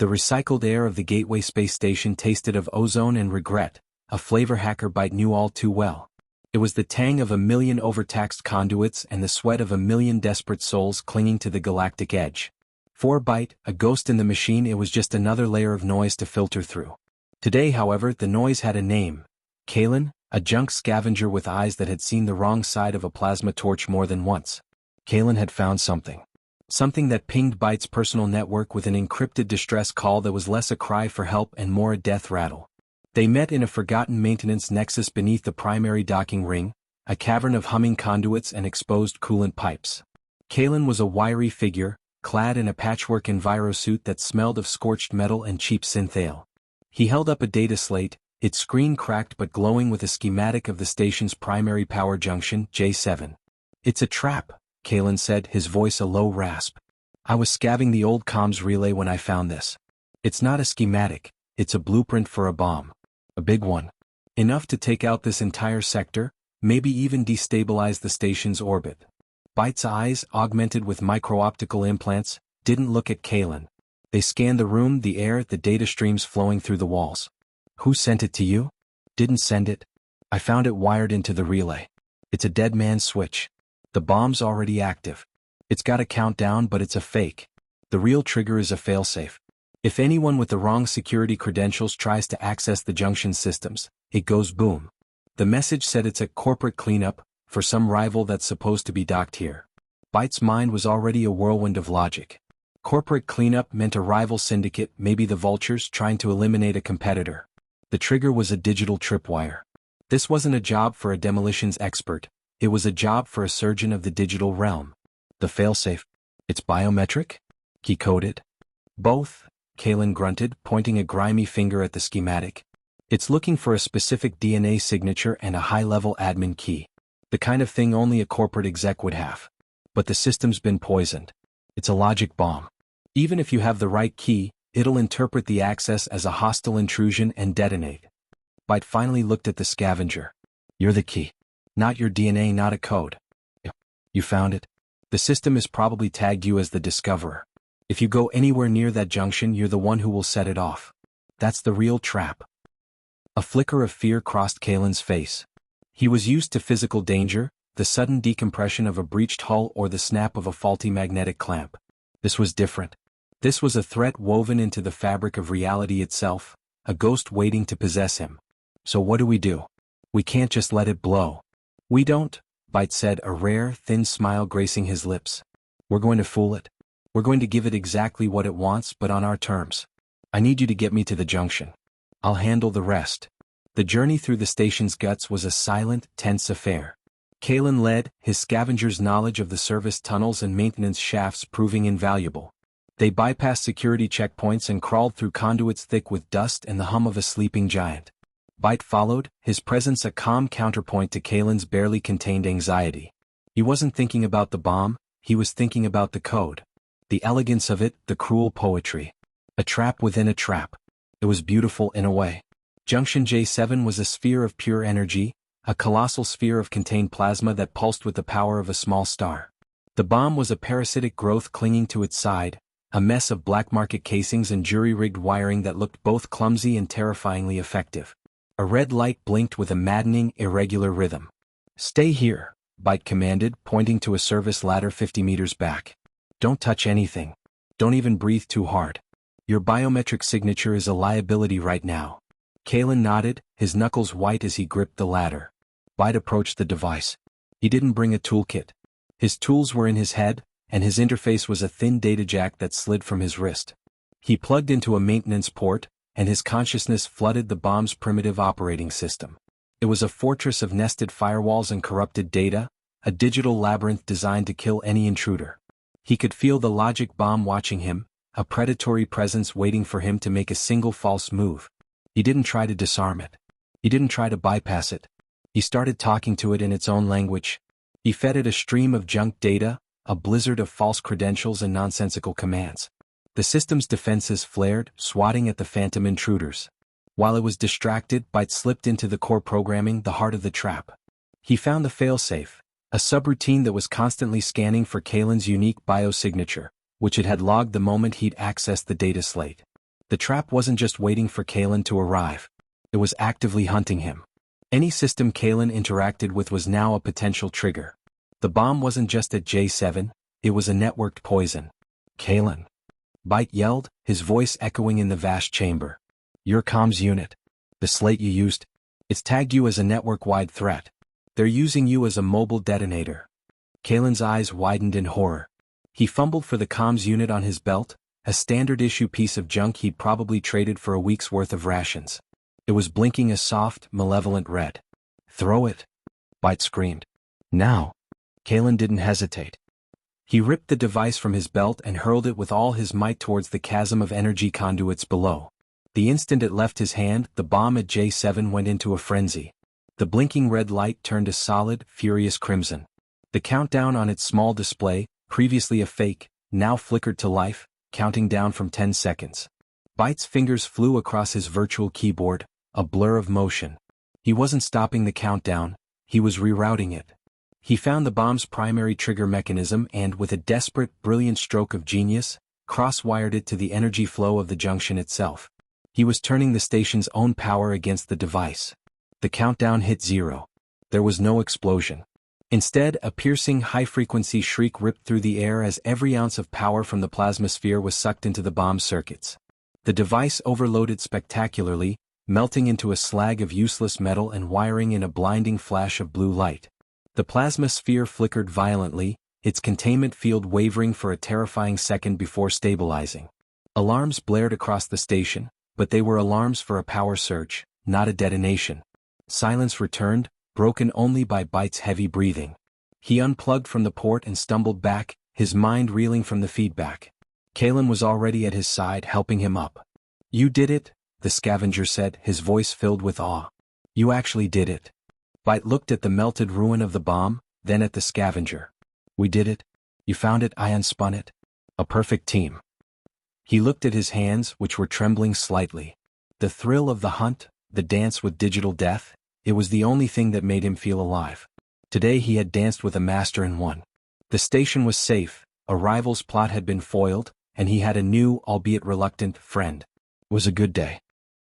The recycled air of the Gateway space station tasted of ozone and regret, a flavor hacker Byte knew all too well. It was the tang of a million overtaxed conduits and the sweat of a million desperate souls clinging to the galactic edge. For Byte, a ghost in the machine, it was just another layer of noise to filter through. Today, however, the noise had a name. Kalen, a junk scavenger with eyes that had seen the wrong side of a plasma torch more than once. Kalen had found something. Something that pinged Byte's personal network with an encrypted distress call that was less a cry for help and more a death rattle. They met in a forgotten maintenance nexus beneath the primary docking ring, a cavern of humming conduits and exposed coolant pipes. Kalen was a wiry figure, clad in a patchwork envirosuit that smelled of scorched metal and cheap synthale. He held up a data slate, its screen cracked but glowing with a schematic of the station's primary power junction, J7. "It's a trap," Kalen said, his voice a low rasp. "I was scavenging the old comms relay when I found this. It's not a schematic, it's a blueprint for a bomb. A big one. Enough to take out this entire sector, maybe even destabilize the station's orbit." Byte's eyes, augmented with micro-optical implants, didn't look at Kalen. They scanned the room, the air, the data streams flowing through the walls. "Who sent it to you?" "Didn't send it. I found it wired into the relay. It's a dead man's switch. The bomb's already active. It's got a countdown, but it's a fake. The real trigger is a failsafe. If anyone with the wrong security credentials tries to access the junction systems, it goes boom." The message said it's a corporate cleanup for some rival that's supposed to be docked here. Byte's mind was already a whirlwind of logic. Corporate cleanup meant a rival syndicate, maybe the Vultures, trying to eliminate a competitor. The trigger was a digital tripwire. This wasn't a job for a demolitions expert, it was a job for a surgeon of the digital realm. The failsafe. It's biometric? Key-coded? Both, Kalen grunted, pointing a grimy finger at the schematic. "It's looking for a specific DNA signature and a high-level admin key. The kind of thing only a corporate exec would have. But the system's been poisoned. It's a logic bomb. Even if you have the right key, it'll interpret the access as a hostile intrusion and detonate." Byte finally looked at the scavenger. "You're the key. Not your DNA, not a code. You found it. The system has probably tagged you as the discoverer. If you go anywhere near that junction, you're the one who will set it off. That's the real trap." A flicker of fear crossed Kalen's face. He was used to physical danger, the sudden decompression of a breached hull or the snap of a faulty magnetic clamp. This was different. This was a threat woven into the fabric of reality itself, a ghost waiting to possess him. "So what do? We can't just let it blow." "We don't," Byte said, a rare, thin smile gracing his lips. "We're going to fool it. We're going to give it exactly what it wants, but on our terms. I need you to get me to the junction. I'll handle the rest." The journey through the station's guts was a silent, tense affair. Kalen led, his scavenger's knowledge of the service tunnels and maintenance shafts proving invaluable. They bypassed security checkpoints and crawled through conduits thick with dust and the hum of a sleeping giant. Byte followed, his presence a calm counterpoint to Kalen's barely contained anxiety. He wasn't thinking about the bomb, he was thinking about the code. The elegance of it, the cruel poetry. A trap within a trap. It was beautiful in a way. Junction J7 was a sphere of pure energy, a colossal sphere of contained plasma that pulsed with the power of a small star. The bomb was a parasitic growth clinging to its side, a mess of black market casings and jury-rigged wiring that looked both clumsy and terrifyingly effective. A red light blinked with a maddening, irregular rhythm. "Stay here," Byte commanded, pointing to a service ladder 50 meters back. "Don't touch anything. Don't even breathe too hard. Your biometric signature is a liability right now." Kalen nodded, his knuckles white as he gripped the ladder. Byte approached the device. He didn't bring a toolkit. His tools were in his head, and his interface was a thin data jack that slid from his wrist. He plugged into a maintenance port, and his consciousness flooded the bomb's primitive operating system. It was a fortress of nested firewalls and corrupted data, a digital labyrinth designed to kill any intruder. He could feel the logic bomb watching him, a predatory presence waiting for him to make a single false move. He didn't try to disarm it. He didn't try to bypass it. He started talking to it in its own language. He fed it a stream of junk data, a blizzard of false credentials and nonsensical commands. The system's defenses flared, swatting at the phantom intruders. While it was distracted, Byte slipped into the core programming, the heart of the trap. He found the failsafe, a subroutine that was constantly scanning for Kalen's unique biosignature, which it had logged the moment he'd accessed the data slate. The trap wasn't just waiting for Kalen to arrive. It was actively hunting him. Any system Kalen interacted with was now a potential trigger. The bomb wasn't just at J7, it was a networked poison. Kalen. Byte yelled, his voice echoing in the vast chamber. Your comms unit. The slate you used. It's tagged you as a network-wide threat. They're using you as a mobile detonator. Kalen's eyes widened in horror. He fumbled for the comms unit on his belt, a standard-issue piece of junk he'd probably traded for a week's worth of rations. It was blinking a soft, malevolent red. Throw it. Byte screamed. Now. Kalen didn't hesitate. He ripped the device from his belt and hurled it with all his might towards the chasm of energy conduits below. The instant it left his hand, the bomb at J7 went into a frenzy. The blinking red light turned a solid, furious crimson. The countdown on its small display, previously a fake, now flickered to life, counting down from 10 seconds. Byte's fingers flew across his virtual keyboard, a blur of motion. He wasn't stopping the countdown, he was rerouting it. He found the bomb's primary trigger mechanism and, with a desperate, brilliant stroke of genius, cross-wired it to the energy flow of the junction itself. He was turning the station's own power against the device. The countdown hit 0. There was no explosion. Instead, a piercing high-frequency shriek ripped through the air as every ounce of power from the plasma sphere was sucked into the bomb's circuits. The device overloaded spectacularly, melting into a slag of useless metal and wiring in a blinding flash of blue light. The plasma sphere flickered violently, its containment field wavering for a terrifying second before stabilizing. Alarms blared across the station, but they were alarms for a power surge, not a detonation. Silence returned, broken only by Byte's heavy breathing. He unplugged from the port and stumbled back, his mind reeling from the feedback. Kalen was already at his side, helping him up. You did it, the scavenger said, his voice filled with awe. You actually did it. Byte looked at the melted ruin of the bomb, then at the scavenger. We did it. You found it, I unspun it. A perfect team. He looked at his hands, which were trembling slightly. The thrill of the hunt, the dance with digital death, it was the only thing that made him feel alive. Today he had danced with a master and won. The station was safe, a rival's plot had been foiled, and he had a new, albeit reluctant, friend. It was a good day.